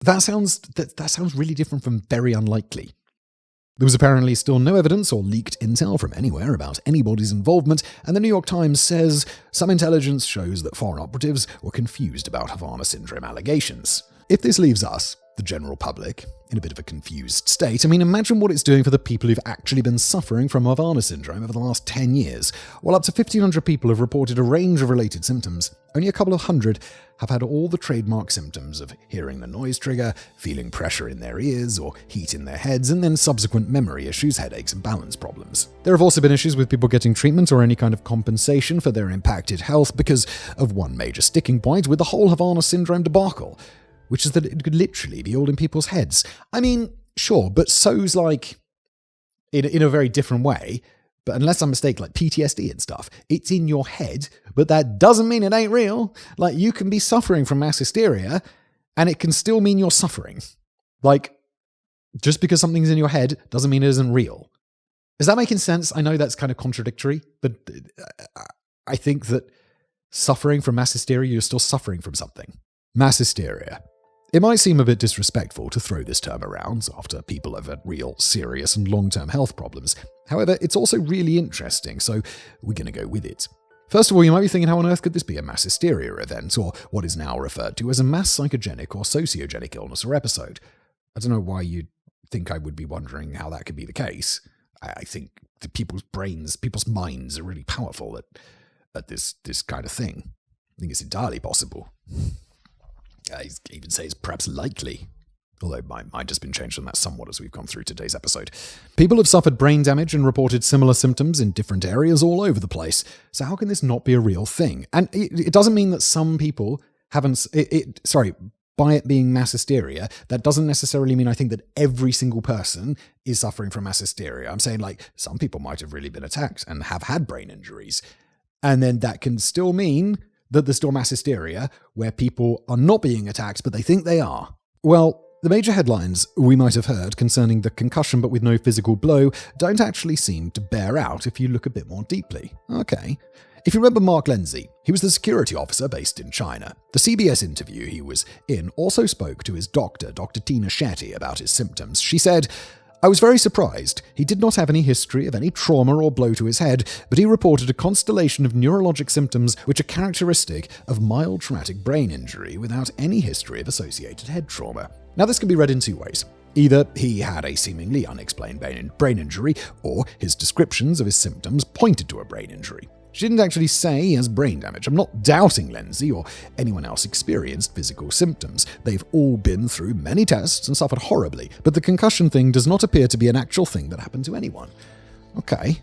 That sounds really different from very unlikely. There was apparently still no evidence or leaked intel from anywhere about anybody's involvement, and the New York Times says some intelligence shows that foreign operatives were confused about Havana Syndrome allegations. If this leaves us, the general public, in a bit of a confused state, imagine what it's doing for the people who've actually been suffering from Havana Syndrome over the last 10 years. While up to 1,500 people have reported a range of related symptoms, only a couple of hundred have had all the trademark symptoms of hearing the noise trigger, feeling pressure in their ears or heat in their heads, and then subsequent memory issues, headaches, and balance problems. There have also been issues with people getting treatment or any kind of compensation for their impacted health because of one major sticking point with the whole Havana Syndrome debacle, which is that it could literally be all in people's heads. Sure, but so's in a very different way. But unless I'm mistaken, like PTSD and stuff, it's in your head, but that doesn't mean it ain't real. You can be suffering from mass hysteria, and it can still mean you're suffering. Just because something's in your head doesn't mean it isn't real. Is that making sense? I know that's kind of contradictory, but I think that suffering from mass hysteria, you're still suffering from something. Mass hysteria. It might seem a bit disrespectful to throw this term around after people have had real, serious and long-term health problems. However, it's also really interesting, so we're going to go with it. First of all, you might be thinking, how on earth could this be a mass hysteria event, or what is now referred to as a mass psychogenic or sociogenic illness or episode? I don't know why you'd think I would be wondering how that could be the case. I think that people's minds are really powerful at this kind of thing. I think it's entirely possible. I even say it's perhaps likely. although my mind has been changed on that somewhat as we've gone through today's episode. People have suffered brain damage and reported similar symptoms in different areas all over the place. So how can this not be a real thing? And it doesn't mean that some people haven't... by it being mass hysteria, that doesn't necessarily mean I think that every single person is suffering from mass hysteria. I'm saying, like, some people might have really been attacked and have had brain injuries. And then that can still mean that there's still mass hysteria where people are not being attacked, but they think they are. Well, the major headlines we might have heard concerning the concussion but with no physical blow don't actually seem to bear out if you look a bit more deeply. Okay. If you remember Mark Lindsay, he was the security officer based in China. The CBS interview he was in also spoke to his doctor, Dr. Tina Shetty, about his symptoms. She said, "I was very surprised. He did not have any history of any trauma or blow to his head, but he reported a constellation of neurologic symptoms which are characteristic of mild traumatic brain injury without any history of associated head trauma." Now, this can be read in two ways. Either he had a seemingly unexplained brain injury, or his descriptions of his symptoms pointed to a brain injury. She didn't actually say he has brain damage. I'm not doubting Lindsay or anyone else experienced physical symptoms. They've all been through many tests and suffered horribly, but the concussion thing does not appear to be an actual thing that happened to anyone. Okay,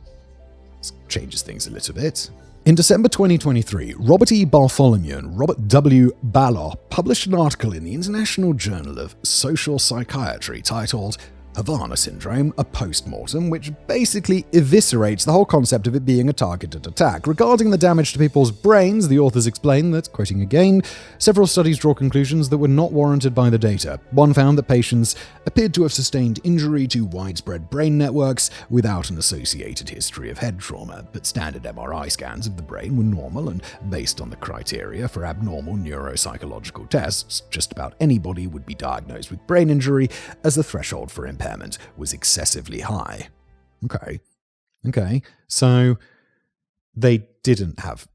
this changes things a little bit. In December 2023, Robert E. Bartholomew and Robert W. Balogh published an article in the International Journal of Social Psychiatry titled Havana Syndrome, a Postmortem, which basically eviscerates the whole concept of it being a targeted attack. Regarding the damage to people's brains, the authors explain that, quoting again, several studies draw conclusions that were not warranted by the data. One found that patients appeared to have sustained injury to widespread brain networks without an associated history of head trauma, but standard MRI scans of the brain were normal, and based on the criteria for abnormal neuropsychological tests, just about anybody would be diagnosed with brain injury, as the threshold for impairment was excessively high. Okay. So they didn't have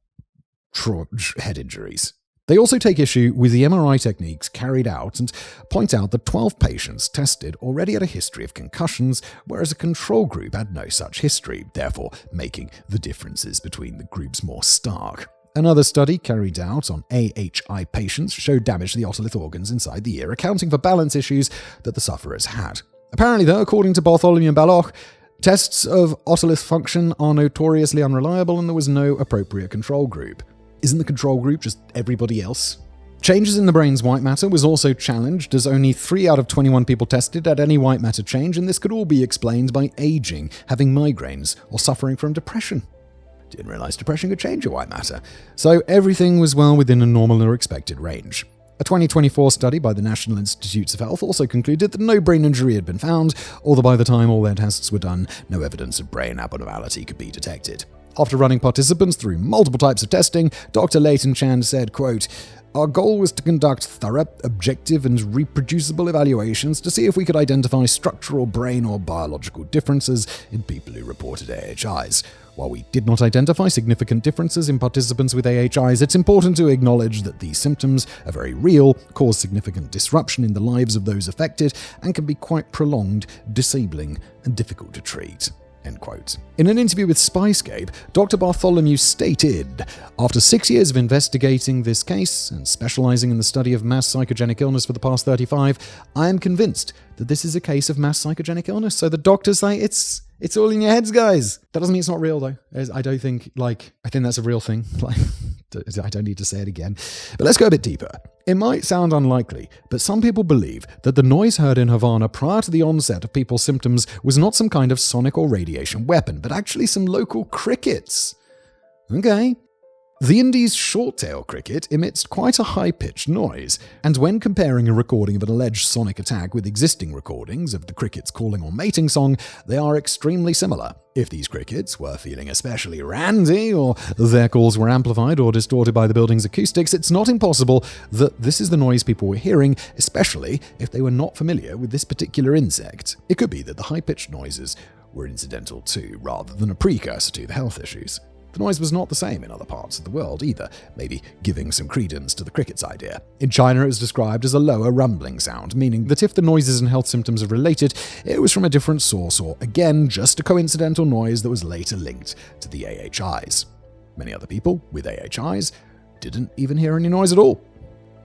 head injuries. They also take issue with the MRI techniques carried out and point out that 12 patients tested already had a history of concussions, whereas a control group had no such history, therefore making the differences between the groups more stark. Another study carried out on AHI patients showed damage to the otolith organs inside the ear, accounting for balance issues that the sufferers had. Apparently, though, according to Bartholomew and Balogh, tests of otolith function are notoriously unreliable and there was no appropriate control group. Isn't the control group just everybody else? Changes in the brain's white matter was also challenged, as only 3 out of 21 people tested had any white matter change, and this could all be explained by aging, having migraines, or suffering from depression. Didn't realize depression could change your white matter. So everything was well within a normal or expected range. A 2024 study by the National Institutes of Health also concluded that no brain injury had been found, although by the time all their tests were done, no evidence of brain abnormality could be detected. After running participants through multiple types of testing, Dr. Leighton Chan said, quote, "Our goal was to conduct thorough, objective, and reproducible evaluations to see if we could identify structural brain or biological differences in people who reported AHIs. While we did not identify significant differences in participants with AHIs, it's important to acknowledge that these symptoms are very real, cause significant disruption in the lives of those affected, and can be quite prolonged, disabling, and difficult to treat." End quote. In an interview with Spyscape, Dr. Bartholomew stated, "After 6 years of investigating this case and specializing in the study of mass psychogenic illness for the past 35, I am convinced that this is a case of mass psychogenic illness." So the doctors say it's all in your heads, guys. That doesn't mean it's not real, though. I think that's a real thing. I don't need to say it again. But let's go a bit deeper. It might sound unlikely, but some people believe that the noise heard in Havana prior to the onset of people's symptoms was not some kind of sonic or radiation weapon, but actually some local crickets. Okay. The Indies' short-tail cricket emits quite a high-pitched noise, and when comparing a recording of an alleged sonic attack with existing recordings of the cricket's calling or mating song, they are extremely similar. If these crickets were feeling especially randy, or their calls were amplified or distorted by the building's acoustics, it's not impossible that this is the noise people were hearing, especially if they were not familiar with this particular insect. It could be that the high-pitched noises were incidental to, rather than a precursor to, the health issues. The noise was not the same in other parts of the world either, maybe giving some credence to the cricket's idea. In China, it was described as a lower rumbling sound, meaning that if the noises and health symptoms are related, it was from a different source or, again, just a coincidental noise that was later linked to the AHIs. Many other people with AHIs didn't even hear any noise at all.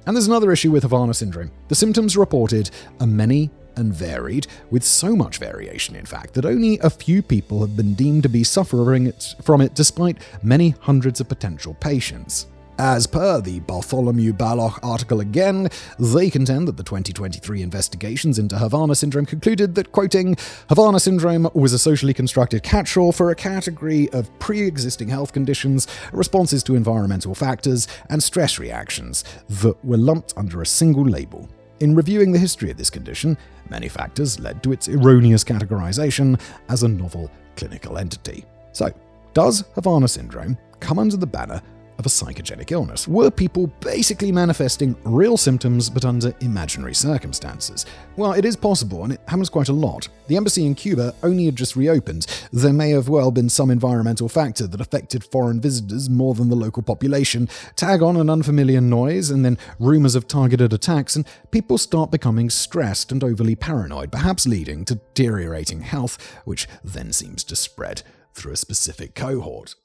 And there's another issue with Havana syndrome. The symptoms reported are many and varied, with so much variation, in fact, that only a few people have been deemed to be suffering from it despite many hundreds of potential patients. As per the Bartholomew Balloch article again, they contend that the 2023 investigations into Havana syndrome concluded that, quoting, Havana syndrome was a socially constructed catch-all for a category of pre-existing health conditions, responses to environmental factors, and stress reactions that were lumped under a single label. In reviewing the history of this condition, many factors led to its erroneous categorization as a novel clinical entity. So, does Havana syndrome come under the banner of a psychogenic illness? Were people basically manifesting real symptoms but under imaginary circumstances? Well, it is possible, and it happens quite a lot. The embassy in Cuba only had just reopened. There may have well been some environmental factor that affected foreign visitors more than the local population. Tag on an unfamiliar noise, and then rumors of targeted attacks, and people start becoming stressed and overly paranoid, perhaps leading to deteriorating health, which then seems to spread through a specific cohort.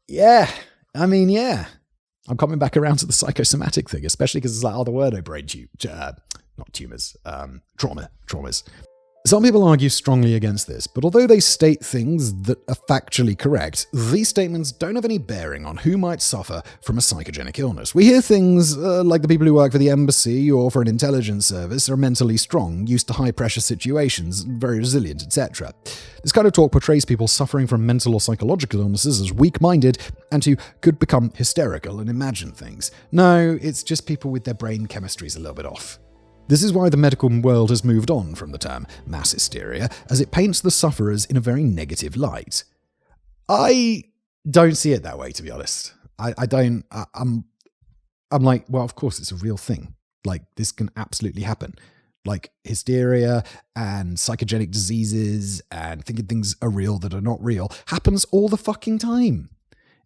Yeah. I'm coming back around to the psychosomatic thing, especially because it's like, the word brain not tumors, traumas. Some people argue strongly against this, but although they state things that are factually correct, these statements don't have any bearing on who might suffer from a psychogenic illness. We hear things like the people who work for the embassy or for an intelligence service are mentally strong, used to high-pressure situations, very resilient, etc. This kind of talk portrays people suffering from mental or psychological illnesses as weak-minded and who could become hysterical and imagine things. No, it's just people with their brain chemistries a little bit off. This is why the medical world has moved on from the term mass hysteria, as it paints the sufferers in a very negative light. I don't see it that way, to be honest. I'm like, well, of course it's a real thing. Like, this can absolutely happen. Like, hysteria and psychogenic diseases and thinking things are real that are not real happens all the fucking time.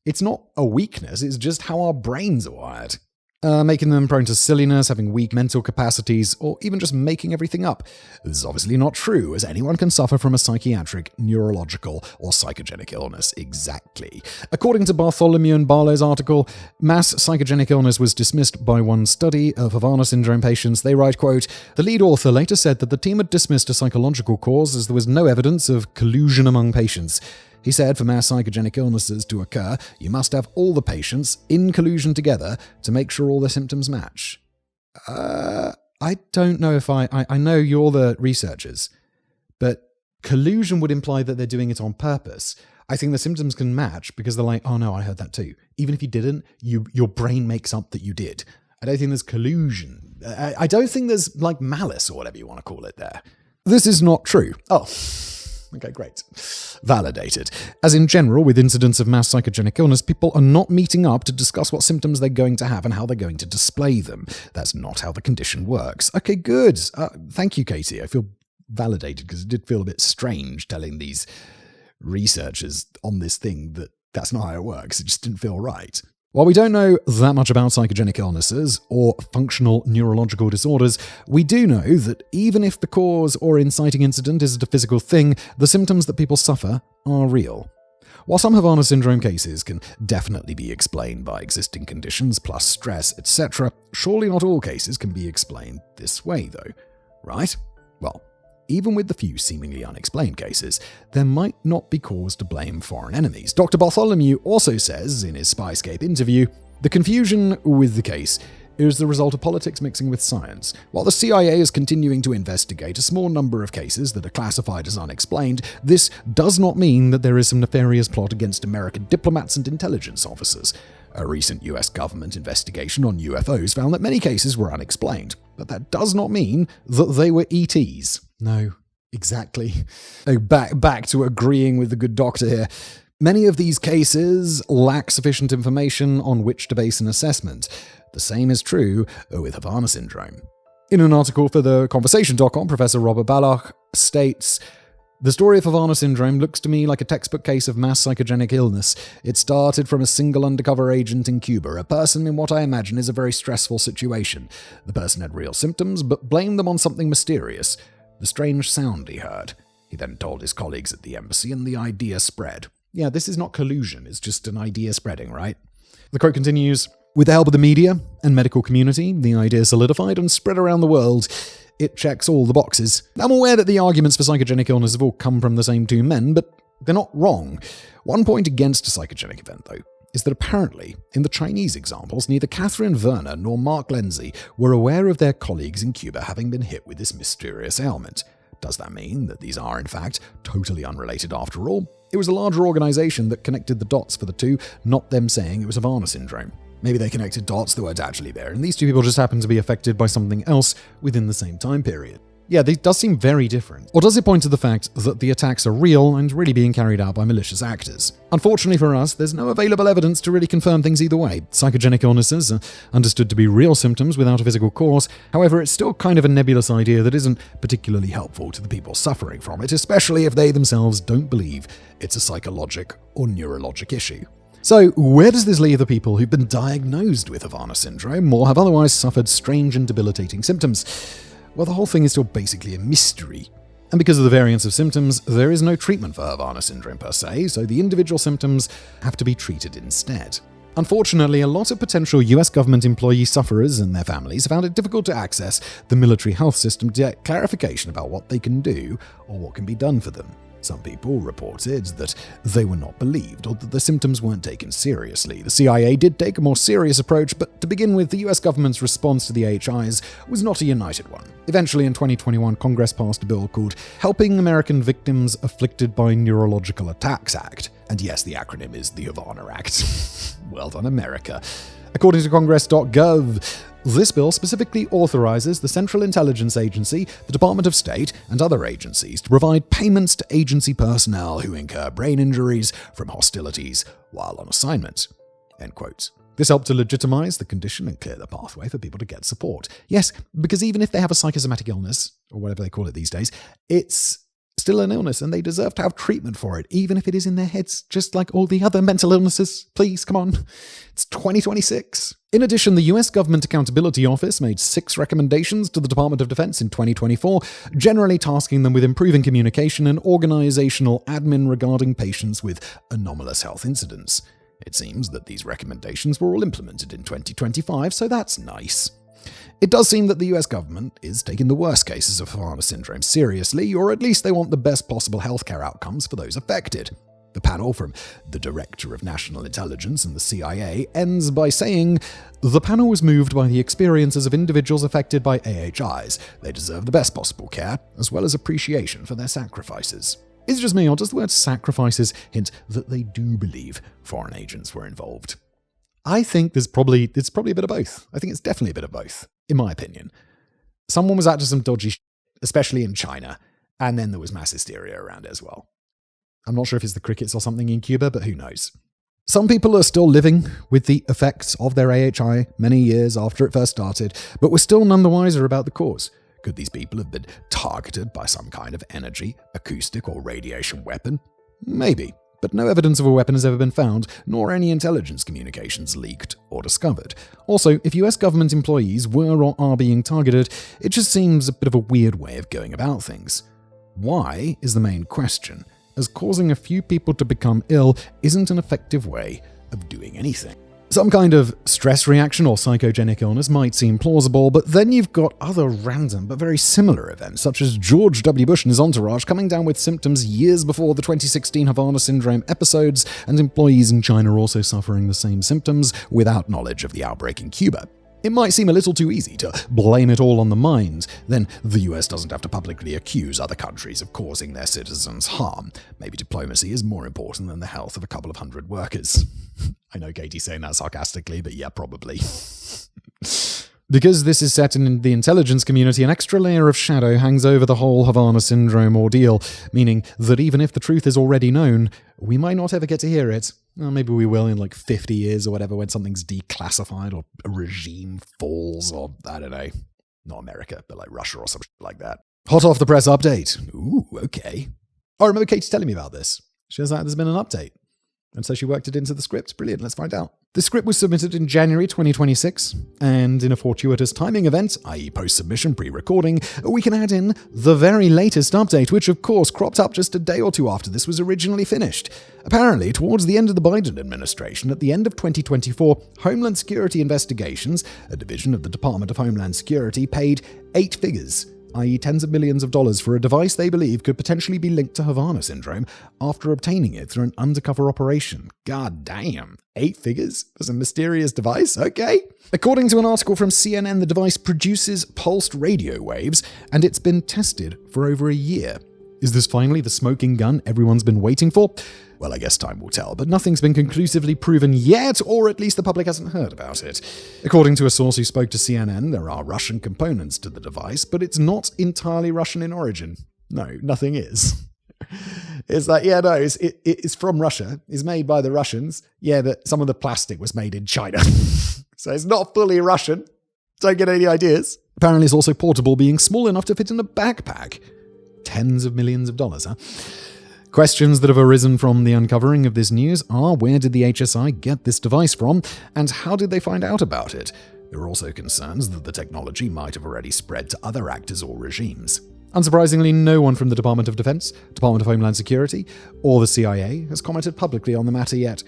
It's not a weakness, it's just how our brains are wired. Making them prone to silliness, having weak mental capacities, or even just making everything up. This is obviously not true, as anyone can suffer from a psychiatric, neurological, or psychogenic illness. Exactly. According to Bartholomew and Barlow's article, mass psychogenic illness was dismissed by one study of Havana syndrome patients. They write, quote, the lead author later said that the team had dismissed a psychological cause as there was no evidence of collusion among patients. He said for mass psychogenic illnesses to occur, you must have all the patients in collusion together to make sure all the symptoms match. I don't know if I know you're the researchers, but collusion would imply that they're doing it on purpose. I think the symptoms can match because they're like, oh no, I heard that too. Even if you didn't, your brain makes up that you did. I don't think there's collusion. I don't think there's like malice or whatever you want to call it there. This is not true. Oh. Okay, great. Validated. As in general, with incidents of mass psychogenic illness, people are not meeting up to discuss what symptoms they're going to have and how they're going to display them. That's not how the condition works. Okay, good. Thank you, Katie. I feel validated because it did feel a bit strange telling these researchers on this thing that that's not how it works. It just didn't feel right. While we don't know that much about psychogenic illnesses or functional neurological disorders, we do know that even if the cause or inciting incident isn't a physical thing, the symptoms that people suffer are real. While some Havana syndrome cases can definitely be explained by existing conditions plus stress, etc., surely not all cases can be explained this way, though, right? Well, even with the few seemingly unexplained cases, there might not be cause to blame foreign enemies. Dr. Bartholomew also says in his Spyscape interview, the confusion with the case is the result of politics mixing with science. While the CIA is continuing to investigate a small number of cases that are classified as unexplained, this does not mean that there is some nefarious plot against American diplomats and intelligence officers. A recent US government investigation on UFOs found that many cases were unexplained, but that does not mean that they were ETs. No, exactly. Oh, back to agreeing with the good doctor here. Many of these cases lack sufficient information on which to base an assessment. The same is true with Havana syndrome. In an article for theconversation.com, Professor Robert Balloch states, the story of Havana syndrome looks to me like a textbook case of mass psychogenic illness. It started from a single undercover agent in Cuba, a person in what I imagine is a very stressful situation. The person had real symptoms, but blamed them on something mysterious. The strange sound he heard. He then told his colleagues at the embassy, and the idea spread. Yeah, this is not collusion, it's just an idea spreading, right? The quote continues, With the help of the media and medical community, the idea solidified and spread around the world. It checks all the boxes. I'm aware that the arguments for psychogenic illness have all come from the same two men, but they're not wrong. One point against a psychogenic event, though, is that apparently, in the Chinese examples, neither Catherine Werner nor Mark Lindsay were aware of their colleagues in Cuba having been hit with this mysterious ailment. Does that mean that these are, in fact, totally unrelated after all? It was a larger organization that connected the dots for the two, not them saying it was Havana syndrome. Maybe they connected dots that weren't actually there, and these two people just happened to be affected by something else within the same time period. Yeah, they does seem very different. Or does it point to the fact that the attacks are real and really being carried out by malicious actors? Unfortunately for us, there's no available evidence to really confirm things either way. Psychogenic illnesses are understood to be real symptoms without a physical cause. However, it's still kind of a nebulous idea that isn't particularly helpful to the people suffering from it, especially if they themselves don't believe it's a psychologic or neurologic issue. So, where does this leave the people who've been diagnosed with Havana syndrome or have otherwise suffered strange and debilitating symptoms? Well, the whole thing is still basically a mystery. And because of the variance of symptoms, there is no treatment for Havana syndrome per se, so the individual symptoms have to be treated instead. Unfortunately, a lot of potential US government employee sufferers and their families found it difficult to access the military health system to get clarification about what they can do or what can be done for them. Some people reported that they were not believed or that the symptoms weren't taken seriously. The CIA did take a more serious approach, but to begin with, the US government's response to the AHIs was not a united one. Eventually, in 2021, Congress passed a bill called Helping American Victims Afflicted by Neurological Attacks Act. And yes, the acronym is the Havana Act. Well done, America. According to Congress.gov, this bill specifically authorizes the Central Intelligence Agency, the Department of State, and other agencies to provide payments to agency personnel who incur brain injuries from hostilities while on assignment. End quote. This helped to legitimize the condition and clear the pathway for people to get support. Yes, because even if they have a psychosomatic illness, or whatever they call it these days, it's still an illness and they deserve to have treatment for it, even if it is in their heads, just like all the other mental illnesses. Please, come on. It's 2026. In addition, the US Government Accountability Office made 6 recommendations to the Department of Defense in 2024, generally tasking them with improving communication and organizational admin regarding patients with anomalous health incidents. It seems that these recommendations were all implemented in 2025, so that's nice. It does seem that the US government is taking the worst cases of Havana syndrome seriously, or at least they want the best possible healthcare outcomes for those affected. The panel from the Director of National Intelligence and the CIA ends by saying, "The panel was moved by the experiences of individuals affected by AHIs. They deserve the best possible care, as well as appreciation for their sacrifices." Is it just me, or does the word sacrifices hint that they do believe foreign agents were involved? I think it's probably a bit of both. I think it's definitely a bit of both, in my opinion. Someone was up to some dodgy shit, especially in China, and then there was mass hysteria around it as well. I'm not sure if it's the crickets or something in Cuba, but who knows. Some people are still living with the effects of their AHI many years after it first started, but we're still none the wiser about the cause. Could these people have been targeted by some kind of energy, acoustic, or radiation weapon? Maybe. But no evidence of a weapon has ever been found, nor any intelligence communications leaked or discovered. Also, if US government employees were or are being targeted, it just seems a bit of a weird way of going about things. Why is the main question, as causing a few people to become ill isn't an effective way of doing anything. Some kind of stress reaction or psychogenic illness might seem plausible, but then you've got other random but very similar events, such as George W. Bush and his entourage coming down with symptoms years before the 2016 Havana syndrome episodes, and employees in China also suffering the same symptoms without knowledge of the outbreak in Cuba. It might seem a little too easy to blame it all on the mind. Then the US doesn't have to publicly accuse other countries of causing their citizens harm. Maybe diplomacy is more important than the health of a couple of hundred workers. I know Katie's saying that sarcastically, but yeah, probably. Because this is set in the intelligence community, an extra layer of shadow hangs over the whole Havana syndrome ordeal, meaning that even if the truth is already known, we might not ever get to hear it. Well, maybe we will in like 50 years or whatever, when something's declassified or a regime falls, or I don't know, not America, but like Russia or some shit like that. Hot off the press update. Ooh, okay. I remember Katie telling me about this. She was like, there's been an update. And so she worked it into the script. Brilliant. Let's find out. The script was submitted in January 2026, and in a fortuitous timing event, i.e. post-submission pre-recording, we can add in the very latest update, which of course cropped up just a day or two after this was originally finished. Apparently, towards the end of the Biden administration, at the end of 2024, Homeland Security Investigations, a division of the Department of Homeland Security, paid 8 figures, i.e. tens of millions of dollars, for a device they believe could potentially be linked to Havana syndrome after obtaining it through an undercover operation. God damn. 8 figures for some mysterious device? Okay. According to an article from CNN, the device produces pulsed radio waves, and it's been tested for over a year. Is this finally the smoking gun everyone's been waiting for? Well, I guess time will tell, but nothing's been conclusively proven yet, or at least the public hasn't heard about it. According to a source who spoke to CNN, there are Russian components to the device, but it's not entirely Russian in origin. No, nothing is. It's like, yeah, no, it's from Russia. It's made by the Russians. Yeah, but some of the plastic was made in China. So it's not fully Russian. Don't get any ideas. Apparently it's also portable, being small enough to fit in a backpack. Tens of millions of dollars, huh? Questions that have arisen from the uncovering of this news are: where did the HSI get this device from, and how did they find out about it? There are also concerns that the technology might have already spread to other actors or regimes. Unsurprisingly, no one from the Department of Defense, Department of Homeland Security, or the CIA has commented publicly on the matter yet.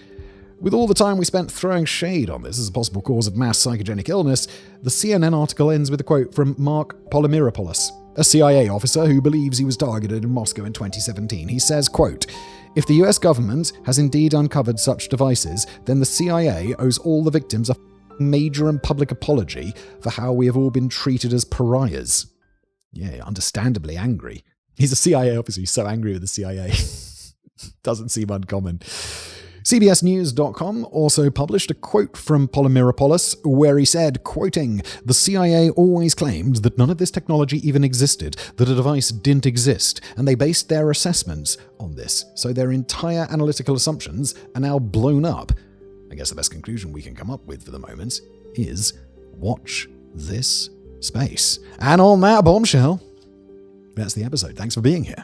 With all the time we spent throwing shade on this as a possible cause of mass psychogenic illness, the CNN article ends with a quote from Mark Polymeropoulos, a CIA officer who believes he was targeted in Moscow in 2017. He says, quote, "If the US government has indeed uncovered such devices, then the CIA owes all the victims a major and public apology for how we have all been treated as pariahs." Yeah, understandably angry. He's a CIA officer. He's so angry with the CIA. Doesn't seem uncommon. CBSNews.com also published a quote from Polymeropoulos where he said, quoting, "The CIA always claimed that none of this technology even existed, that a device didn't exist, and they based their assessments on this, so their entire analytical assumptions are now blown up. I guess the best conclusion we can come up with for the moment is watch this space." And on that bombshell, that's the episode. Thanks for being here.